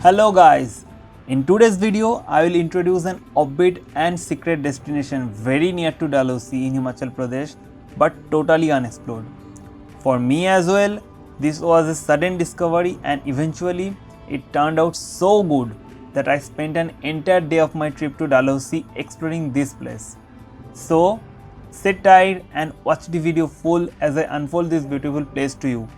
Hello guys, in today's video I will introduce an offbeat and secret destination very near to Dalhousie in Himachal Pradesh but totally unexplored. For me as well, this was a sudden discovery and eventually it turned out so good that I spent an entire day of my trip to Dalhousie exploring this place. So sit tight and watch the video full as I unfold this beautiful place to you.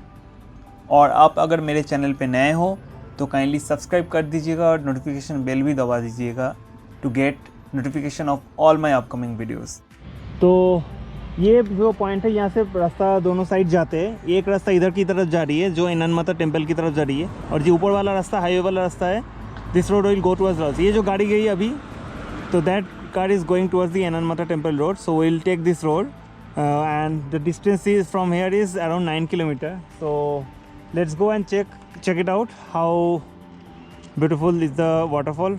और आप अगर मेरे channel पे नए हो तो kindly subscribe कर दीजिएगा और नोटिफिकेशन बेल भी दबा दीजिएगा to get notification of all my upcoming videos. तो ये जो पॉइंट है, यहाँ से रास्ता दोनों साइड जाते हैं। एक रास्ता इधर की तरफ जा रही है जो इनान माता टेम्पल की तरफ जा रही है, और जो ऊपर वाला रास्ता हाईवे वाला रास्ता है, this road will go towards house. ये जो गाड़ी गई अभी, तो that car is going towards the इनान माता temple road, so will take this road and the distance is from here is around 9 kilometre. So let's go and check it out how beautiful is the waterfall.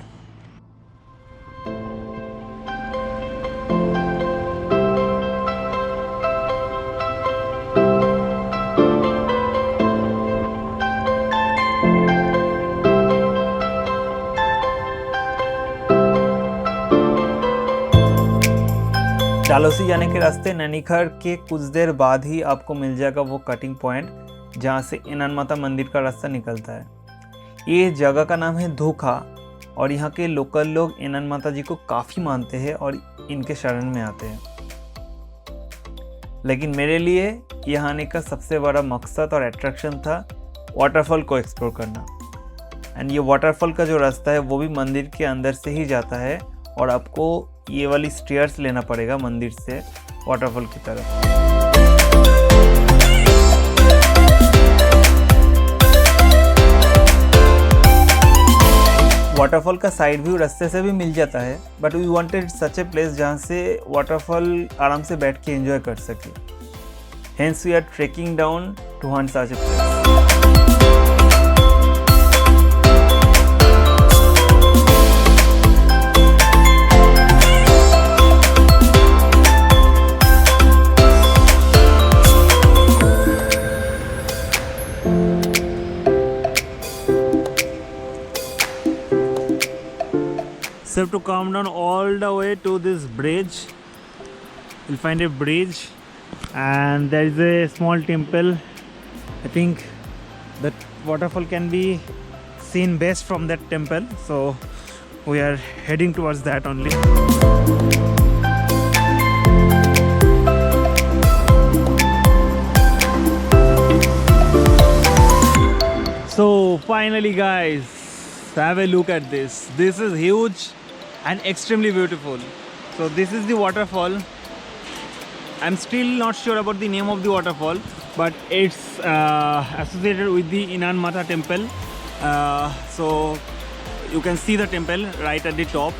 डालहौसी जाने के रास्ते नैनीखर के कुछ देर बाद ही आपको मिल जाएगा वो कटिंग पॉइंट जहाँ से इनान माता मंदिर का रास्ता निकलता है। ये जगह का नाम है धोखा और यहाँ के लोकल लोग इनान माता जी को काफ़ी मानते हैं और इनके शरण में आते हैं। लेकिन मेरे लिए यहाँ आने का सबसे बड़ा मकसद और अट्रैक्शन था वाटरफॉल को एक्सप्लोर करना। एंड ये वाटरफॉल का जो रास्ता है वो भी मंदिर के अंदर से ही जाता है और आपको ये वाली स्टेयर्स लेना पड़ेगा मंदिर से वाटरफॉल की तरफ। वाटरफॉल का साइड व्यू रास्ते से भी मिल जाता है, but we wanted such a place जहाँ से वाटरफॉल आराम से बैठ के एंजॉय कर सके। Hence we are trekking down to hunt such a place. So have to come down all the way to this bridge. You'll find a bridge and there is a small temple. I think that waterfall can be seen best from that temple, so we are heading towards that only. So finally guys, have a look at this. This is huge and extremely beautiful. So this is the waterfall. I'm still not sure about the name of the waterfall, but it's associated with the Inan Mata temple. So you can see the temple right at the top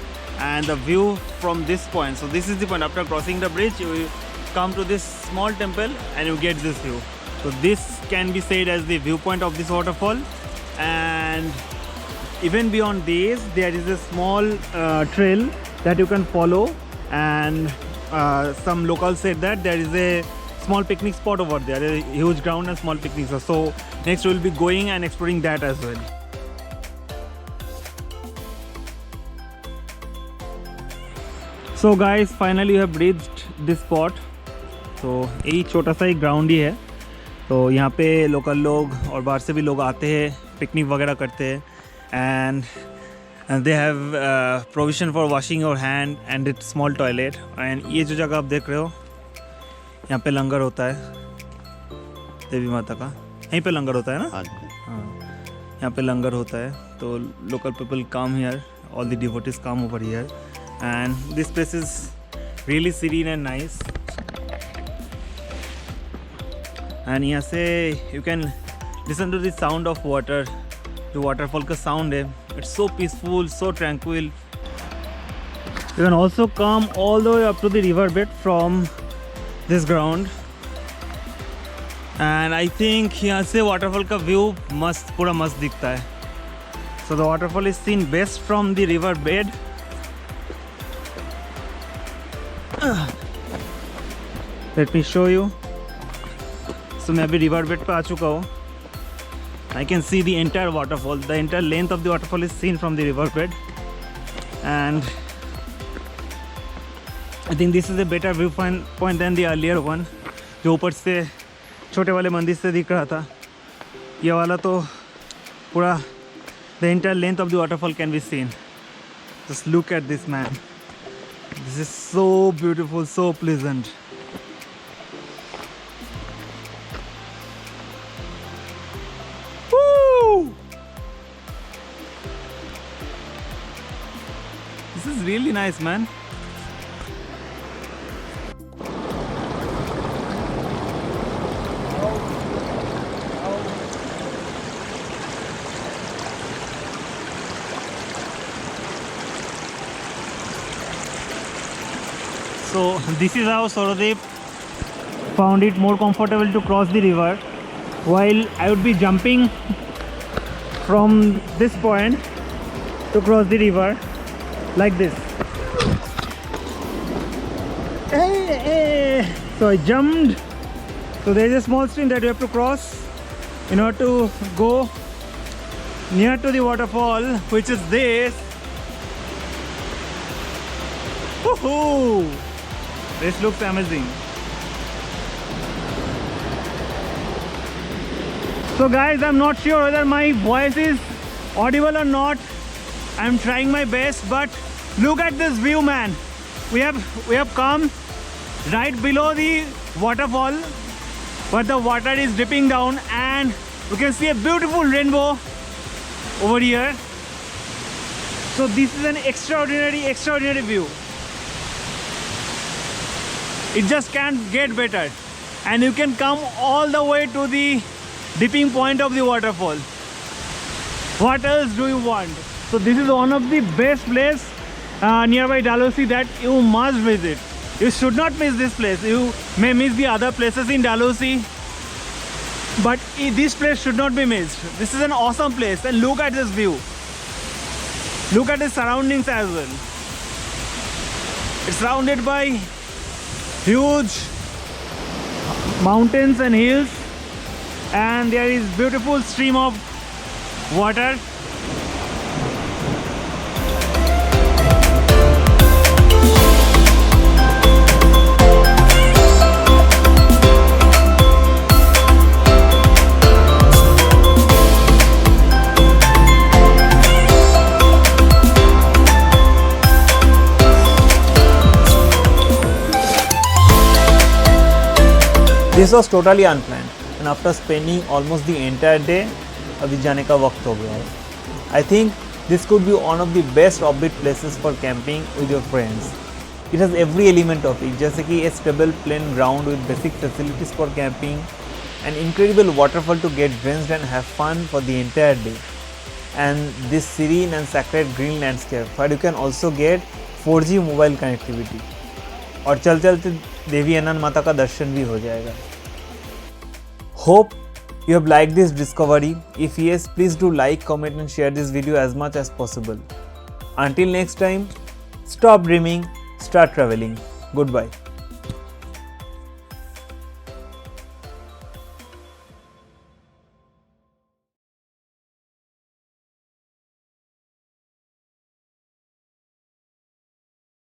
and the view from this point. So this is the point. After crossing the bridge, you come to this small temple and you get this view. So this can be said as the viewpoint of this waterfall. And even beyond this, there is a small trail that you can follow, and some locals said that there is a small picnic spot over there, a huge ground and small picnic spot. So next we will be going and exploring that as well. So guys, finally we have reached this spot. तो यही छोटा सा एक ground ही है, तो यहाँ पे local लोग और बाहर से भी लोग आते हैं, पिकनिक वगैरह करते हैं। and they have provision for washing your hand and it's small toilet. and ये जो जगह आप देख रहे हो, यहाँ पे लंगर होता है देवी माता का, यहीं पे लंगर होता है ना। हाँ, यहाँ पे लंगर होता है, तो local people come here, all the devotees come over here, and this place is really serene and nice. and यहाँ से you can listen to the sound of water. जो वाटरफॉल का साउंड है, it's so peaceful, so tranquil. You can also come all the way up to the river bed from this ground, and I think यहाँ से waterfall का view मस्त, पूरा मस्त दिखता है। So the waterfall is seen best from the river bed. Let me show you. So मैं अभी रिवर बेड पे आ चुका हूँ I can see the entire waterfall. The entire length of the waterfall is seen from the riverbed, and I think this is a better view point than the earlier one, जो ऊपर से छोटे वाले मंदिर से दिख रहा था. ये वाला तो पूरा the entire length of the waterfall can be seen. Just look at this, man. This is so beautiful, so pleasant. Woo! This is really nice, man. So this is how Sorodev found it more comfortable to cross the river, while I would be jumping from this point to cross the river like this. So I jumped. So there is a small stream that you have to cross in order to go near to the waterfall, which is this. Woohoo! This looks amazing. So guys, I'm not sure whether my voice is audible or not. I'm trying my best, but look at this view, man. We have come right below the waterfall, where the water is dripping down, and we can see a beautiful rainbow over here. So this is an extraordinary view. It just can't get better, and you can come all the way to the dipping point of the waterfall. What else do you want? So this is one of the best place nearby Dalhousie that you must visit. You should not miss this place. You may miss the other places in Dalhousie, but this place should not be missed. This is an awesome place, and look at this view. Look at the surroundings as well. It's surrounded by huge mountains and hills, and there is beautiful stream of water. This was totally unplanned, and after spending almost the entire day, अभी जाने का वक्त हो गया है. I think this could be one of the best offbeat places for camping with your friends. It has every element of it, जैसे कि a stable plain ground with basic facilities for camping, an incredible waterfall to get drenched and have fun for the entire day, and this serene and sacred green landscape where you can also get 4G mobile connectivity. और चलते देवी अनंत माता का दर्शन भी हो जाएगा. Hope you have liked this discovery. If yes, please do like, comment and share this video as much as possible. Until next time, stop dreaming, start traveling. Goodbye.